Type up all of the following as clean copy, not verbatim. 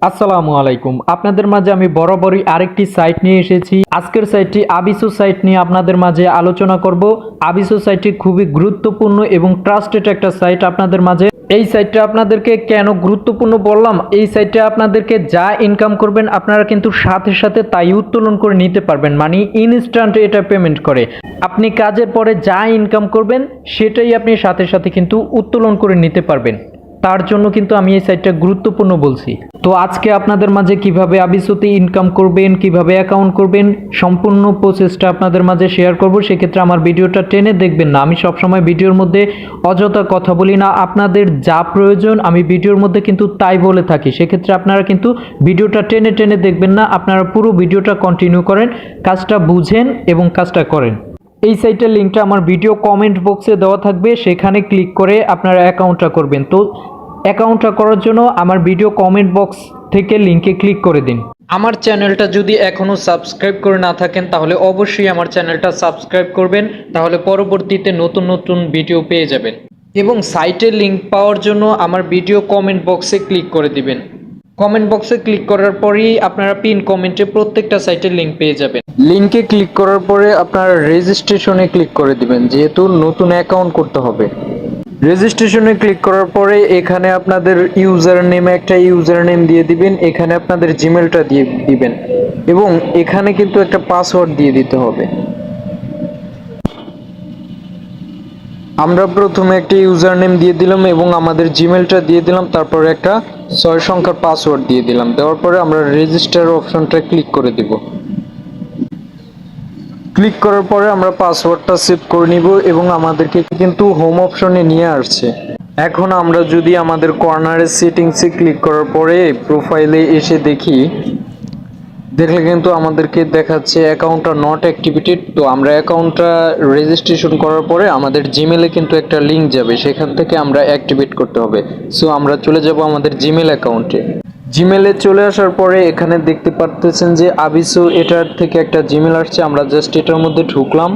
আসসালামু আলাইকুম। আপনাদের মাঝে আমি বরাবরই আরেকটি সাইট নিয়ে এসেছি। আজকের সাইটটি আবিসো সাইট নিয়ে আপনাদের মাঝে আলোচনা করব। আবিসো সাইটটি খুবই গুরুত্বপূর্ণ এবং ট্রাস্টেড একটা সাইট আপনাদের মাঝে। এই সাইটটা আপনাদেরকে কেন গুরুত্বপূর্ণ বললাম, এই সাইটে আপনাদেরকে যা ইনকাম করবেন আপনারা কিন্তু সাথে সাথে তাই উত্তোলন করে নিতে পারবেন, মানে ইনস্ট্যান্ট এটা পেমেন্ট করে। আপনি কাজের পরে যা ইনকাম করবেন সেটাই আপনি সাথে সাথে কিন্তু উত্তোলন করে নিতে পারবেন। তার জন্য কিন্তু আমি এই সাইটটা গুরুত্বপূর্ণ বলছি। তো আজকে আপনাদের মাঝে কিভাবে আবিসোতে ইনকাম করবেন, কিভাবে অ্যাকাউন্ট করবেন, সম্পূর্ণ প্রসেসটা আপনাদের মাঝে শেয়ার করব। সেক্ষেত্রে আমার ভিডিওটা টেনে দেখবেন না। আমি সবসময় ভিডিওর মধ্যে অযথা কথা বলি না। আপনাদের যা প্রয়োজন আমি ভিডিওর মধ্যে কিন্তু তাই বলে থাকি। সেক্ষেত্রে আপনারা কিন্তু ভিডিওটা টেনে টেনে দেখবেন না, আপনারা পুরো ভিডিওটা কন্টিনিউ করেন, কাজটা বুঝেন এবং কাজটা করেন। এই সাইটের লিঙ্কটা আমার ভিডিও কমেন্ট বক্সে দেওয়া থাকবে, সেখানে ক্লিক করে আপনারা অ্যাকাউন্টটা করবেন। তো অ্যাকাউন্টটা করার জন্য আমার ভিডিও কমেন্ট বক্স থেকে লিঙ্কে ক্লিক করে দিন। আমার চ্যানেলটা যদি এখনও সাবস্ক্রাইব করে না থাকেন তাহলে অবশ্যই আমার চ্যানেলটা সাবস্ক্রাইব করবেন, তাহলে পরবর্তীতে নতুন নতুন ভিডিও পেয়ে যাবেন। এবং সাইটের লিঙ্ক পাওয়ার জন্য আমার ভিডিও কমেন্ট বক্সে ক্লিক করে দিবেন। কমেন্ট বক্সে ক্লিক করার পরেই আপনারা পিন কমেন্টে প্রত্যেকটা সাইটের লিঙ্ক পেয়ে যাবেন। লিঙ্কে ক্লিক করার পরে আপনারা রেজিস্ট্রেশনে ক্লিক করে দিবেন, যেহেতু নতুন অ্যাকাউন্ট করতে হবে। রেজিস্ট্রেশনে ক্লিক করার পরে এখানে আপনাদের ইউজার নেমে একটা ইউজার নেম দিয়ে দিবেন, এখানে আপনাদের জিমেলটা দিয়ে দিবেন এবং এখানে কিন্তু একটা পাসওয়ার্ড দিয়ে দিতে হবে। আমরা প্রথমে একটা ইউজার নেম দিয়ে দিলাম এবং আমাদের জিমেলটা দিয়ে দিলাম, তারপরে একটা 6 সংখ্যার পাসওয়ার্ড দিয়ে দিলাম। দেওয়ার পরে আমরা রেজিস্টার অপশনটা ক্লিক করে দিব। ক্লিক করার পরে আমরা পাসওয়ার্ডটা সেভ করে নিব এবং আমাদেরকে কিন্তু হোম অপশনে নিয়ে আসছে। এখন আমরা যদি আমাদের কর্নারের সেটিংসে ক্লিক করার পরে প্রোফাইলে এসে দেখলে কিন্তু আমাদেরকে দেখাচ্ছে অ্যাকাউন্টটা নট অ্যাক্টিভেটেড। তো আমরা অ্যাকাউন্টটা রেজিস্ট্রেশন করার পরে আমাদের জিমেলে কিন্তু একটা লিঙ্ক যাবে, সেখান থেকে আমরা অ্যাক্টিভেট করতে হবে। সো আমরা চলে যাব আমাদের জিমেল অ্যাকাউন্টে। জিমেলে চলে আসার পরে এখানে দেখতে পারতেছেন যে আবিসো এটার থেকে একটা জিমেল আসছে। আমরা জাস্ট এটার মধ্যে ঢুকলাম।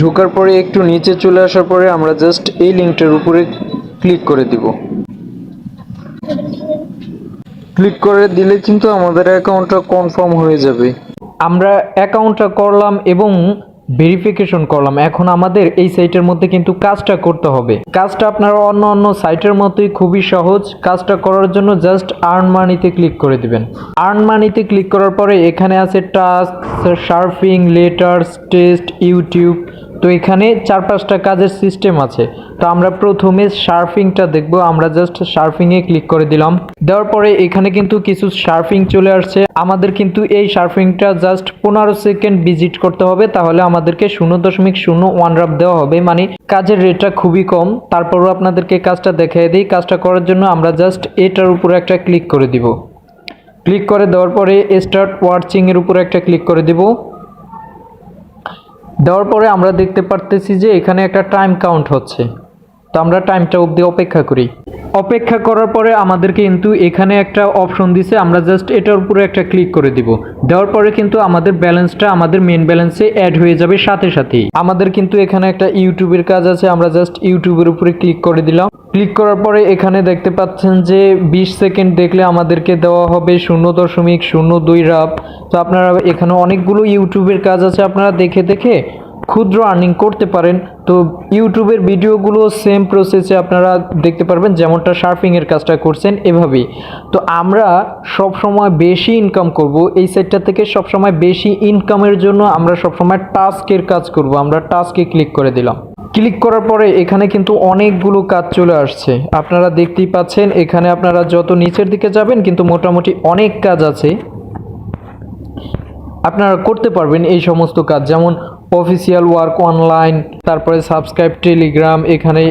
ঢোকার পরে একটু নিচে চলে আসার পরে আমরা জাস্ট এই লিঙ্কটার উপরে ক্লিক করে দিব। ক্লিক করে দিলে কিন্তু আমাদের অ্যাকাউন্টটা কনফার্ম হয়ে যাবে। আমরা অ্যাকাউন্টটা করলাম এবং ভেরিফিকেশন করলাম। এখন আমাদের এই সাইটের মধ্যে কিন্তু কাজটা করতে হবে। কাজটা আপনারা অন্য অন্য সাইটের মতোই খুবই সহজ। কাজটা করার জন্য জাস্ট আর্ন মানিতে ক্লিক করে দিবেন। আর্ন মানিতে ক্লিক করার পরে এখানে আছে task, surfing, letters, test, YouTube. তো এখানে 4-5টা কাজের সিস্টেম আছে। তো আমরা প্রথমে সার্ফিংটা দেখব। আমরা জাস্ট সার্ফিংয়ে ক্লিক করে দিলাম। দেওয়ার পরে এখানে কিন্তু কিছু সার্ফিং চলে আসছে। আমাদের কিন্তু এই সার্ফিংটা জাস্ট 15 সেকেন্ড ভিজিট করতে হবে, তাহলে আমাদেরকে 0.01 রাপ দেওয়া হবে, মানে কাজের রেটটা খুবই কম। তারপরও আপনাদেরকে কাজটা দেখিয়ে দিই। কাজটা করার জন্য আমরা জাস্ট এটার উপরে একটা ক্লিক করে দিব। ক্লিক করে দেওয়ার পরে স্টার্ট ওয়াচিং এর উপরে একটা ক্লিক করে দিব। দেওয়ার পরে আমরা দেখতে পারতেছি যে এখানে একটা টাইম কাউন্ট হচ্ছে। তো আমরা টাইমটা অবধি অপেক্ষা করি। অপেক্ষা করার পরে আমাদেরকে কিন্তু এখানে একটা অপশন দিছে, আমরা জাস্ট এটার উপরে একটা ক্লিক করে দিব। দেওয়ার পরে কিন্তু আমাদের ব্যালেন্সটা আমাদের মেন ব্যালেন্সে অ্যাড হয়ে যাবে সাথে সাথেই। আমাদের কিন্তু এখানে একটা ইউটিউবের কাজ আছে, আমরা জাস্ট ইউটিউবের উপরে ক্লিক করে দিলাম। ক্লিক করার পরে এখানে দেখতে পাচ্ছেন যে 20 সেকেন্ড দেখলে আমাদেরকে দেওয়া হবে 0.02 রাপ। তো আপনারা এখানে অনেকগুলো ইউটিউবের কাজ আছে, আপনারা দেখে দেখে ক্ষুদ্র আর্নিং করতে পারেন। তো ইউটিউবের ভিডিওগুলো সেম প্রসেসে আপনারা দেখতে পারবেন, যেমনটা সার্ফিংয়ের কাজটা করছেন এভাবেই। তো আমরা সব সময় বেশি ইনকাম করব এই সাইটটা থেকে। সব সময় বেশি ইনকামের জন্য আমরা সবসময় টাস্কের কাজ করব। আমরা টাস্কে ক্লিক করে দিলাম। ক্লিক করার পরে এখানে কিন্তু অনেকগুলো কাজ চলে আসছে, আপনারা দেখতেই পাচ্ছেন। এখানে আপনারা যত নিচের দিকে যাবেন কিন্তু মোটামুটি অনেক কাজ আছে, আপনারা করতে পারবেন এই সমস্ত কাজ। যেমন অফিসিয়াল ওয়ার্ক অনলাইন, তারপরে সাবস্ক্রাইব টেলিগ্রাম, এখানে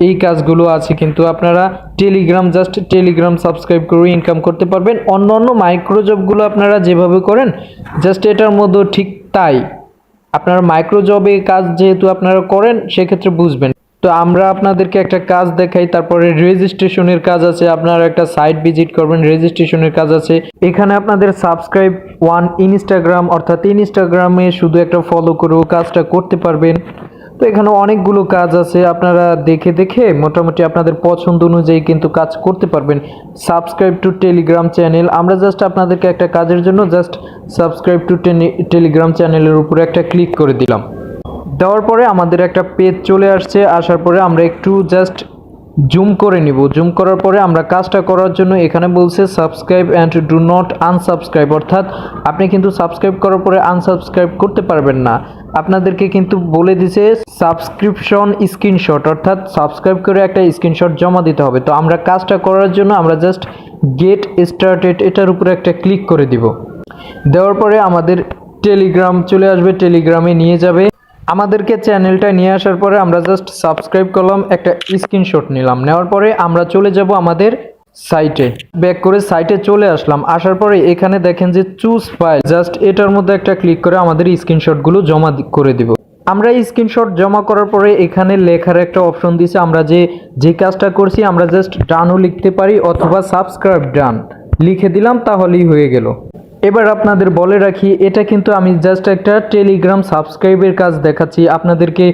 এই কাজগুলো আছে। কিন্তু আপনারা জাস্ট টেলিগ্রাম সাবস্ক্রাইব করে ইনকাম করতে পারবেন। অন্য অন্য মাইক্রোজবগুলো আপনারা যেভাবে করেন জাস্ট এটার মধ্যে ঠিক তাই। আপনারা মাইক্রোজবে কাজ যেহেতু আপনারা করেন সেক্ষেত্রে বুঝবেন। তো আমরা আপনাদেরকে একটা কাজ দেখাই। তারপরে রেজিস্ট্রেশনের কাজ আছে, আপনারা একটা সাইট ভিজিট করবেন, রেজিস্ট্রেশনের কাজ আছে। এখানে আপনাদের সাবস্ক্রাইব ইনস্টাগ্রাম, অর্থাৎ ইনস্টাগ্রামে শুধু একটা ফলো করেও কাজটা করতে পারবেন। তো এখানে অনেকগুলো কাজ আছে, আপনারা দেখে দেখে মোটামুটি আপনাদের পছন্দ অনুযায়ী কিন্তু কাজ করতে পারবেন। সাবস্ক্রাইব টু টেলিগ্রাম চ্যানেল, আমরা জাস্ট আপনাদেরকে একটা কাজের জন্য জাস্ট সাবস্ক্রাইব টু টেলিগ্রাম চ্যানেলের উপরে একটা ক্লিক করে দিলাম। দেওয়ার পরে আমাদের একটা পেজ চলে আসছে, আসার পরে আমরা একটু জাস্ট জুম করে নিব। জুম করার পরে আমরা কাজটা করার জন্য এখানে বলছে subscribe and do not unsubscribe, অর্থাৎ আপনি কিন্তু সাবস্ক্রাইব করার পরে আনসাবস্ক্রাইব করতে পারবেন না। আপনাদেরকে কিন্তু বলে দিছে সাবস্ক্রিপশন স্ক্রিনশট, অর্থাৎ সাবস্ক্রাইব করে একটা স্ক্রিনশট জমা দিতে হবে। তো আমরা কাজটা করার জন্য আমরা জাস্ট গেট স্টার্টেড এটার উপরে একটা ক্লিক করে দিব। দেওয়ার পরে আমাদের টেলিগ্রাম চলে আসবে, টেলিগ্রামে নিয়ে যাবে। আমাদেরকে চ্যানেলটা নিয়ে আসার পরে আমরা জাস্ট সাবস্ক্রাইব করলাম, একটা স্ক্রিনশট নিলাম। নেওয়ার পরে আমরা চলে যাব আমাদের সাইটে, ব্যাক করে সাইটে চলে আসলাম। আসার পরে এখানে দেখেন যে চুজ ফাইল, জাস্ট এটার মধ্যে একটা ক্লিক করে আমাদের স্ক্রিনশটগুলো জমা করে দিব। আমরা স্ক্রিনশট জমা করার পরে এখানে লেখার একটা অপশন দিয়েছে, আমরা যে কাজটা করছি আমরা জাস্ট ডানও লিখতে পারি অথবা সাবস্ক্রাইব ডান লিখে দিলাম, তাহলেই হয়ে গেল। এবার আপনাদের বলে রাখি, এটা কিন্তু আমি জাস্ট একটা টেলিগ্রাম সাবস্ক্রাইবের কাজ দেখাচ্ছি আপনাদেরকে।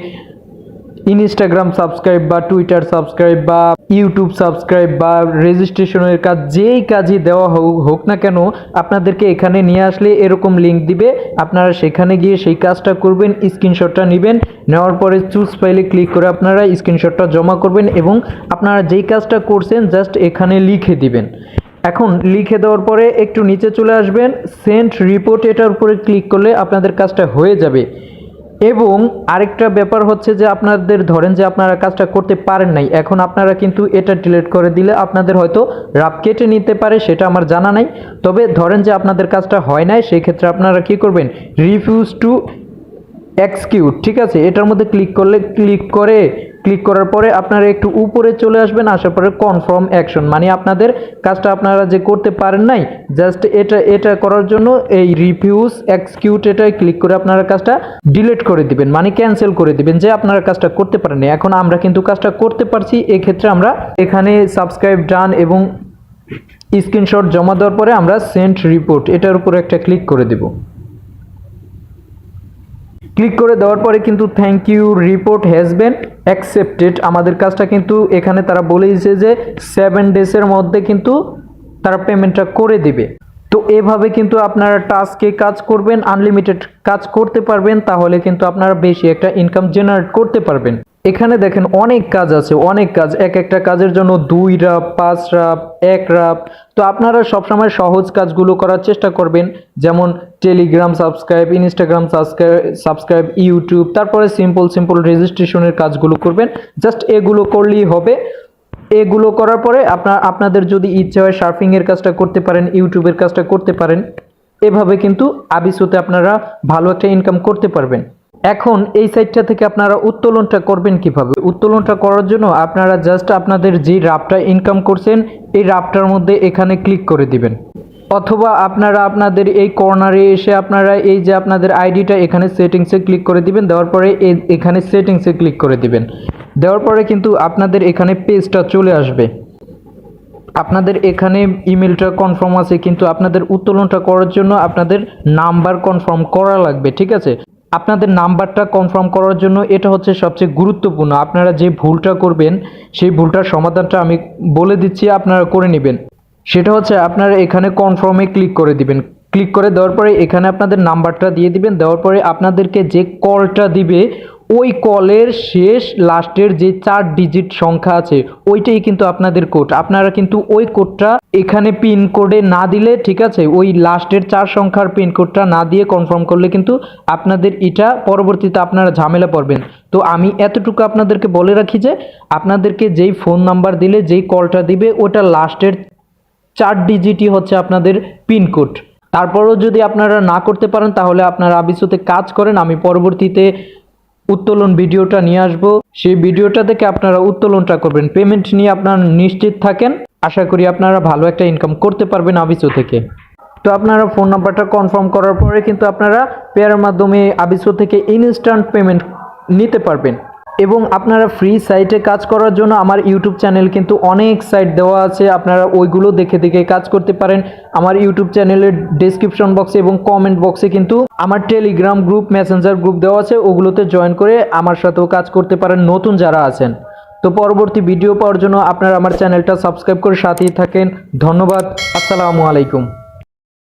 ইনস্টাগ্রাম সাবস্ক্রাইব বা টুইটার সাবস্ক্রাইব বা ইউটিউব সাবস্ক্রাইব বা রেজিস্ট্রেশনের কাজ, যেই কাজই দেওয়া হোক না কেন, আপনাদেরকে এখানে নিয়ে আসলে এরকম লিঙ্ক দিবে, আপনারা সেখানে গিয়ে সেই কাজটা করবেন, স্ক্রিনশটটা নেবেন। নেওয়ার পরে চুজ ফাইলে ক্লিক করে আপনারা স্ক্রিনশটটা জমা করবেন এবং আপনারা যেই কাজটা করছেন জাস্ট এখানে লিখে দিবেন। এখন লিখে দেওয়ার পরে একটু নিচে চলে আসবেন, সেন্ড রিপোর্ট এটার উপরে ক্লিক করলে আপনাদের কাজটা হয়ে যাবে। এবং আরেকটা ব্যাপার হচ্ছে যে আপনাদের ধরেন যে আপনারা কাজটা করতে পারেন নাই, এখন আপনারা কিন্তু এটা ডিলিট করে দিলে আপনাদের হয়তো রাপ কেটে নিতে পারে, সেটা আমার জানা নাই। তবে ধরেন যে আপনাদের কাজটা হয় নাই, সেই ক্ষেত্রে আপনারা কি করবেন, রিফিউজ টু এক্সিকিউট, ঠিক আছে, এটার মধ্যে ক্লিক করার পরে আপনারা একটু উপরে চলে আসবেন। আসার পরে কনফার্ম অ্যাকশন, মানে আপনাদের কাজটা আপনারা যে করতে পারেন নাই, জাস্ট এটা করার জন্য এই রিফিউজ এক্সিকিউট এটাই ক্লিক করে আপনারা কাজটা ডিলিট করে দিবেন, মানে ক্যান্সেল করে দিবেন যে আপনারা কাজটা করতে পারেন না। এখন আমরা কিন্তু কাজটা করতে পারছি, এক্ষেত্রে আমরা এখানে সাবস্ক্রাইব ডান এবং স্ক্রিনশট জমা দেওয়ার পরে আমরা সেন্ড রিপোর্ট এটার উপরে একটা ক্লিক করে দেব। ক্লিক করে দেওয়ার পরে কিন্তু thank you report has been accepted, আমাদের কাজটা কিন্তু এখানে তারা বলে দিয়েছে যে 7 ডেজের মধ্যে কিন্তু তারা পেমেন্টটা করে দিবে। তো এভাবে কিন্তু আপনারা টাস্কে কাজ করবেন, আনলিমিটেড কাজ করতে পারবেন, তাহলে কিন্তু আপনারা বেশি একটা ইনকাম জেনারেট করতে পারবেন। এখানে দেখেন অনেক কাজ আছে, অনেক কাজ, এক একটা কাজের জন্য 2 রাপ 5 রাপ 1 রাপ। তো আপনারা সবসময় সহজ কাজগুলো করার চেষ্টা করবেন, যেমন Telegram subscribe, Instagram subscribe, YouTube, তারপরে সিম্পল রেজিস্ট্রেশনের কাজগুলো করবেন। জাস্ট এগুলো করলেই হবে। এগুলো করার পরে আপনাদের যদি ইচ্ছা হয় সার্ফিংয়ের কাজটা করতে পারেন, ইউটিউবের কাজটা করতে পারেন। এভাবে কিন্তু আবিসোতে আপনারা ভালো একটা ইনকাম করতে পারবেন। এখন এই সাইটটা থেকে আপনারা উত্তোলনটা করবেন কিভাবে? উত্তোলনটা করার জন্য আপনারা জাস্ট আপনাদের যে রাপটা ইনকাম করছেন এই রাপটার মধ্যে এখানে ক্লিক করে দিবেন, অথবা আপনারা আপনাদের এই কর্নারে এসে আপনারা এই যে আপনাদের আইডিটা এখানে সেটিংসে ক্লিক করে দিবেন। দেওয়ার পরে এখানে সেটিংসে ক্লিক করে দিবেন। দেওয়ার পরে কিন্তু আপনাদের এখানে পেজটা চলে আসবে। আপনাদের এখানে ইমেলটা কনফার্ম আছে, কিন্তু আপনাদের উত্তোলনটা করার জন্য আপনাদের নাম্বার কনফার্ম করা লাগবে, ঠিক আছে। আপনাদের নাম্বারটা কনফার্ম করার জন্য এটা হচ্ছে সবচেয়ে গুরুত্বপূর্ণ। আপনারা যে ভুলটা করবেন সেই ভুলটার সমাধানটা আমি বলে দিচ্ছি, আপনারা করে নেবেন। সেটা হচ্ছে আপনারা এখানে কনফার্মে ক্লিক করে দিবেন। ক্লিক করে দেওয়ার পরে এখানে আপনাদের নাম্বারটা দিয়ে দিবেন। দেওয়ার পরে আপনাদেরকে যে কলটা দিবে ওই কলের শেষ লাস্টের যে 4 ডিজিট সংখ্যা আছে ওইটাই কিন্তু আপনাদের কোড। আপনারা কিন্তু ওই কোডটা এখানে পিন কোডে না দিলে, ঠিক আছে, ওই লাস্টের 4 সংখ্যার পিন কোডটা না দিয়ে কনফার্ম করলে কিন্তু আপনাদের এটা পরবর্তীতে আপনারা ঝামেলা পড়বেন। তো আমি এতটুকু আপনাদেরকে বলে রাখি যে আপনাদেরকে যেই ফোন নাম্বার দিলে যেই কলটা দিবে ওটা লাস্টের 4 ডিজিটই হচ্ছে আপনাদের পিনকোড। তারপরেও যদি আপনারা না করতে পারেন তাহলে আপনারা আবিসোতে কাজ করেন, আমি পরবর্তীতে উত্তোলন ভিডিওটা নিয়ে আসব, সেই ভিডিওটা দেখে আপনারা উত্তোলনটা করবেন। পেমেন্ট নিয়ে আপনারা নিশ্চিত থাকেন, আশা করি আপনারা ভালো একটা ইনকাম করতে পারবেন আবিসো থেকে। তো আপনারা ফোন নাম্বারটা কনফার্ম করার পরে কিন্তু আপনারা পেয়ারের মাধ্যমে আবিসো থেকে ইনস্ট্যান্ট পেমেন্ট নিতে পারবেন। এবং আপনারা ফ্রি সাইটে কাজ করার জন্য আমার ইউটিউব চ্যানেল কিন্তু অনেক সাইট দেওয়া আছে, আপনারা ওইগুলো দেখে দেখে কাজ করতে পারেন। আমার ইউটিউব চ্যানেলের ডেসক্রিপশন বক্সে এবং কমেন্ট বক্সে কিন্তু আমার টেলিগ্রাম গ্রুপ, মেসেঞ্জার গ্রুপ দেওয়া আছে, ওগুলোতে জয়েন করে আমার সাথেও কাজ করতে পারেন নতুন যারা আছেন। তো পরবর্তী ভিডিও পাওয়ার জন্য আপনারা আমার চ্যানেলটা সাবস্ক্রাইব করে সাথেই থাকেন। ধন্যবাদ। আসসালামু আলাইকুম।